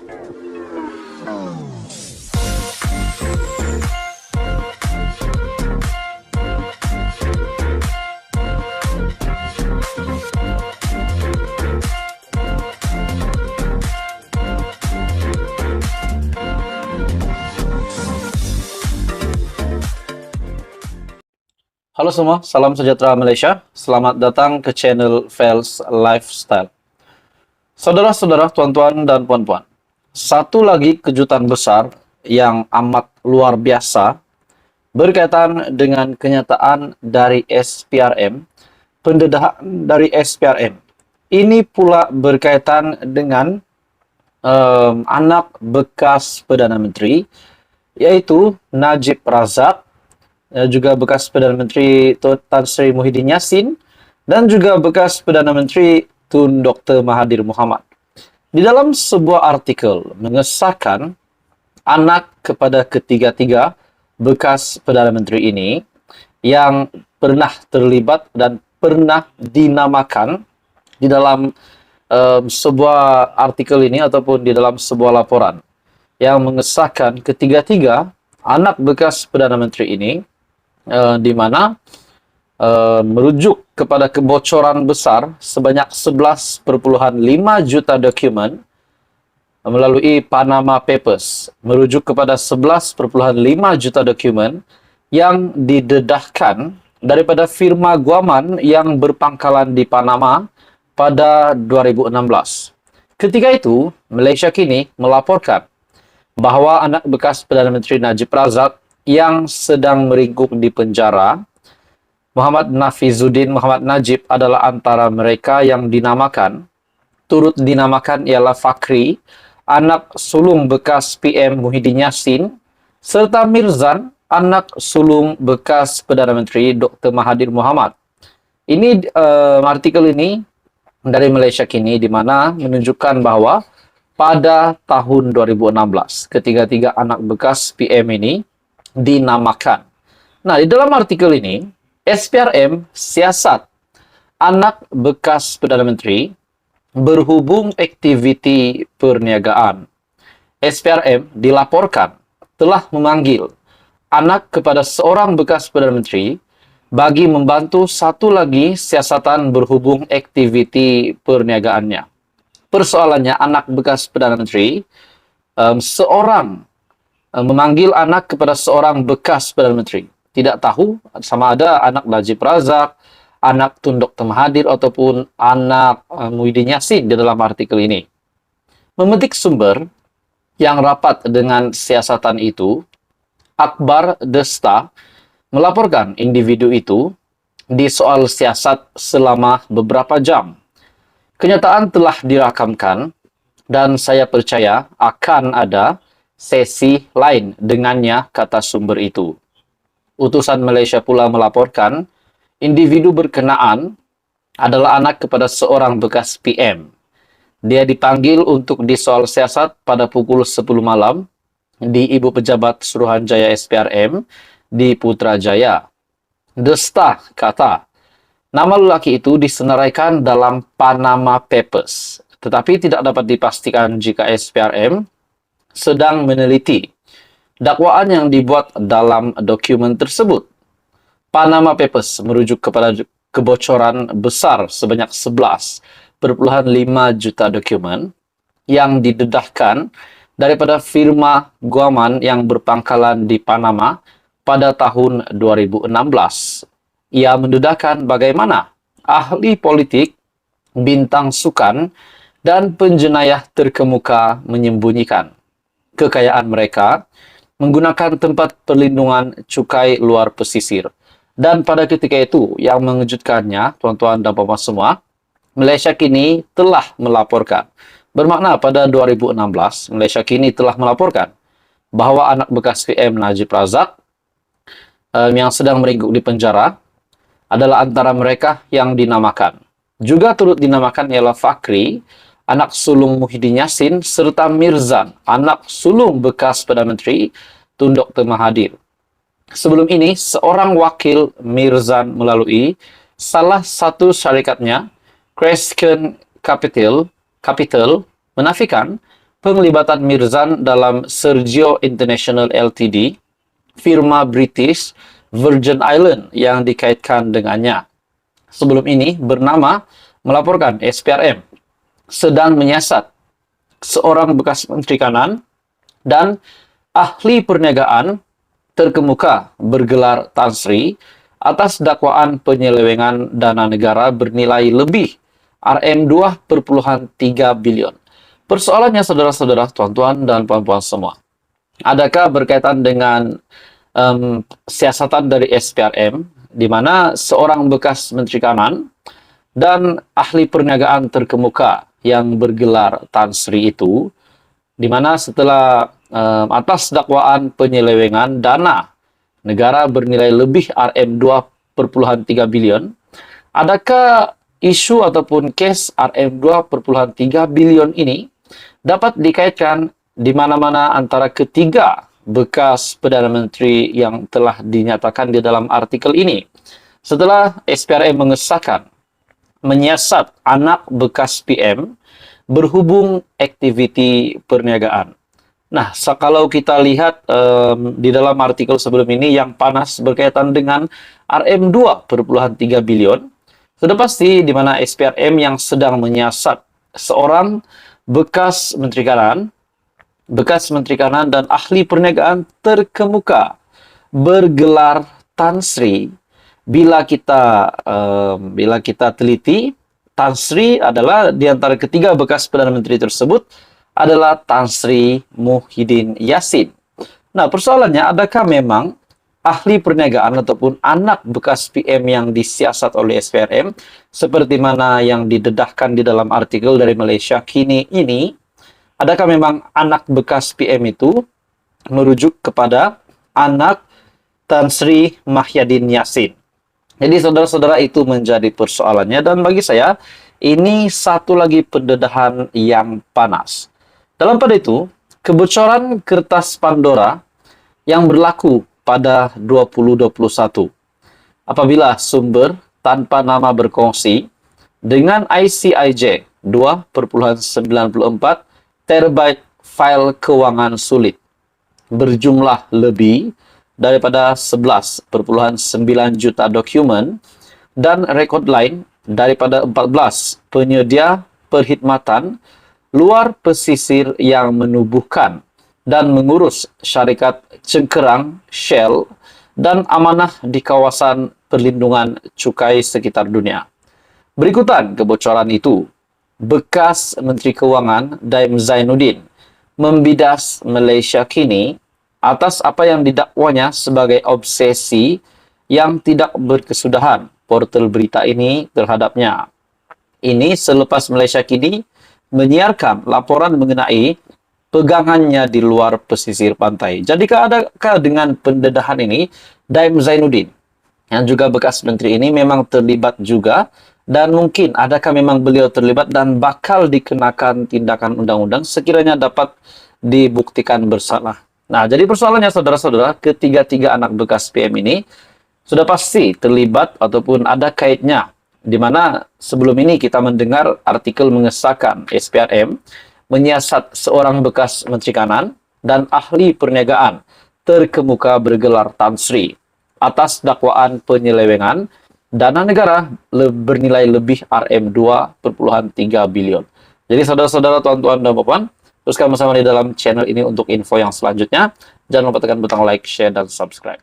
Halo semua, salam sejahtera Malaysia. Selamat datang ke channel Fels Lifestyle. Saudara-saudara, tuan-tuan dan puan-puan, satu lagi kejutan besar yang amat luar biasa berkaitan dengan kenyataan dari SPRM, pendedahan dari SPRM. Ini pula berkaitan dengan anak bekas Perdana Menteri, yaitu Najib Razak, juga bekas Perdana Menteri Tan Sri Muhyiddin Yassin, dan juga bekas Perdana Menteri Tun Dr. Mahathir Mohamad. Di dalam sebuah artikel mengesahkan anak kepada ketiga-tiga bekas Perdana Menteri ini yang pernah terlibat dan pernah dinamakan di dalam sebuah artikel ini ataupun di dalam sebuah laporan yang mengesahkan ketiga-tiga anak bekas Perdana Menteri ini di mana merujuk kepada kebocoran besar sebanyak 11,5 juta dokumen melalui Panama Papers, merujuk kepada 11,5 juta dokumen yang didedahkan daripada firma guaman yang berpangkalan di Panama pada 2016. Ketika itu, Malaysia kini melaporkan bahawa anak bekas Perdana Menteri Najib Razak yang sedang meringkuk di penjara, Muhammad Nafizuddin Muhammad Najib, adalah antara mereka yang dinamakan, turut dinamakan ialah Fakri, anak sulung bekas PM Muhyiddin Yassin, serta Mirzan, anak sulung bekas Perdana Menteri Dr. Mahathir Mohamad. Ini artikel ini dari Malaysia kini di mana menunjukkan bahawa pada tahun 2016, ketiga-tiga anak bekas PM ini dinamakan. Nah, di dalam artikel ini, SPRM siasat anak bekas Perdana Menteri berhubung aktiviti perniagaan. SPRM dilaporkan telah memanggil anak kepada seorang bekas Perdana Menteri bagi membantu satu lagi siasatan berhubung aktiviti perniagaannya. Persoalannya, anak bekas Perdana Menteri, seorang memanggil anak kepada seorang bekas Perdana Menteri. Tidak tahu sama ada anak Najib Razak, anak Tun Dr. Mahathir, ataupun anak Muhyiddin Yassin di dalam artikel ini. Memetik sumber yang rapat dengan siasatan itu, Akbar Desta melaporkan individu itu di soal siasat selama beberapa jam. Kenyataan telah dirakamkan dan saya percaya akan ada sesi lain dengannya, kata sumber itu. Utusan Malaysia pula melaporkan individu berkenaan adalah anak kepada seorang bekas PM. Dia dipanggil untuk disoal siasat pada pukul 10 malam di Ibu Pejabat Suruhanjaya SPRM di Putrajaya. Desta kata, nama lelaki itu disenaraikan dalam Panama Papers, tetapi tidak dapat dipastikan jika SPRM sedang meneliti dakwaan yang dibuat dalam dokumen tersebut. Panama Papers merujuk kepada kebocoran besar sebanyak 11,5 juta dokumen yang didedahkan daripada firma guaman yang berpangkalan di Panama pada tahun 2016. Ia mendedahkan bagaimana ahli politik, bintang sukan, dan penjenayah terkemuka menyembunyikan kekayaan mereka menggunakan tempat perlindungan cukai luar pesisir. Dan pada ketika itu, yang mengejutkannya, tuan-tuan dan puan-puan semua, Malaysia kini telah melaporkan. Bermakna pada 2016, Malaysia kini telah melaporkan bahawa anak bekas PM Najib Razak yang sedang meringkuk di penjara adalah antara mereka yang dinamakan. Juga turut dinamakan ialah Fakri, anak sulung Muhyiddin Yassin, serta Mirzan, anak sulung bekas Perdana Menteri Tun Dr. Mahathir. Sebelum ini, seorang wakil Mirzan melalui salah satu syarikatnya, Crescent Capital, menafikan penglibatan Mirzan dalam Sergio International Ltd, firma British Virgin Island yang dikaitkan dengannya. Sebelum ini bernama melaporkan SPRM sedang menyiasat seorang bekas Menteri Kanan dan ahli perniagaan terkemuka bergelar Tan Sri atas dakwaan penyelewengan dana negara bernilai lebih Rm2,3 bilion. Persoalannya saudara-saudara, tuan-tuan dan puan-puan semua, adakah berkaitan dengan siasatan dari SPRM, di mana seorang bekas Menteri Kanan dan ahli perniagaan terkemuka yang bergelar Tan Sri itu, di mana setelah atas dakwaan penyelewengan dana negara bernilai lebih Rm2,3 bilion, adakah isu ataupun case Rm2,3 bilion ini dapat dikaitkan di mana-mana antara ketiga bekas Perdana Menteri yang telah dinyatakan di dalam artikel ini setelah SPRM mengesahkan menyiasat anak bekas PM berhubung aktiviti perniagaan. Nah, kalau kita lihat di dalam artikel sebelum ini yang panas berkaitan dengan Rm2,3 bilion, sudah pasti di mana SPRM yang sedang menyiasat seorang bekas Menteri Kanan dan ahli perniagaan terkemuka bergelar Tan Sri. Bila kita teliti, Tan Sri adalah di antara ketiga bekas Perdana Menteri tersebut adalah Tan Sri Muhyiddin Yassin. Nah, persoalannya, adakah memang ahli perniagaan ataupun anak bekas PM yang disiasat oleh SPRM seperti mana yang didedahkan di dalam artikel dari Malaysia Kini ini, adakah memang anak bekas PM itu merujuk kepada anak Tan Sri Muhyiddin Yassin? Jadi saudara-saudara, itu menjadi persoalannya, dan bagi saya ini satu lagi pendedahan yang panas. Dalam pada itu, kebocoran kertas Pandora yang berlaku pada 2021 apabila sumber tanpa nama berkongsi dengan ICIJ 2,94 terabyte file keuangan sulit berjumlah lebih daripada 11,9 juta dokumen dan rekod lain daripada 14 penyedia perkhidmatan luar pesisir yang menubuhkan dan mengurus syarikat cengkerang, Shell, dan amanah di kawasan perlindungan cukai sekitar dunia. Berikutan kebocoran itu, bekas Menteri Keuangan Daim Zainuddin membidas Malaysia Kini atas apa yang didakwanya sebagai obsesi yang tidak berkesudahan portal berita ini terhadapnya. Ini selepas Malaysia Kini menyiarkan laporan mengenai pegangannya di luar pesisir pantai. Jadikah adakah dengan pendedahan ini Daim Zainuddin yang juga bekas menteri ini memang terlibat juga, dan mungkin adakah memang beliau terlibat dan bakal dikenakan tindakan undang-undang sekiranya dapat dibuktikan bersalah. Nah, jadi persoalannya saudara-saudara, ketiga-tiga anak bekas PM ini sudah pasti terlibat ataupun ada kaitnya, di mana sebelum ini kita mendengar artikel mengesahkan SPRM menyiasat seorang bekas Menteri Kanan dan ahli perniagaan terkemuka bergelar Tan Sri atas dakwaan penyelewengan dana negara bernilai lebih Rm2,3 bilion. Jadi saudara-saudara, tuan-tuan dan puan, teruskan bersama di dalam channel ini untuk info yang selanjutnya. Jangan lupa tekan butang like, share, dan subscribe.